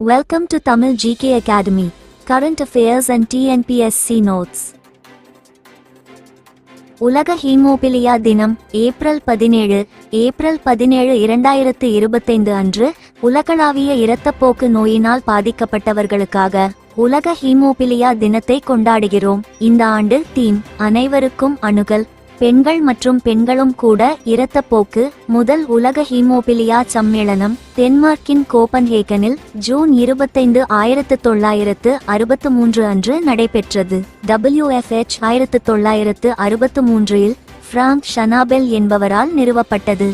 Welcome to Tamil GK Academy, Current Affairs and TNPSC Notes. உலக haemophilia தினம் April 17 2025 அன்று உலகளாவிய இரத்தப்போக்கு நோயினால் பாதிக்கப்பட்டவர்களுக்காக உலக ஹீமோபிலியா தினத்தை கொண்டாடுகிறோம். இந்த ஆண்டு தீம் அனைவருக்கும் அணுகல். பெண்கள் மற்றும் பெண்களும் கூட இரத்தப்போக்கு. முதல் உலக ஹீமோபிலியா சம்மேளனம் டென்மார்க்கின் கோப்பன்ஹேகனில் ஜூன் 25, 1963 அன்று நடைபெற்றது. WFH 1963 இல் பிராங்க் ஷனாபெல் என்பவரால் நிறுவப்பட்டது.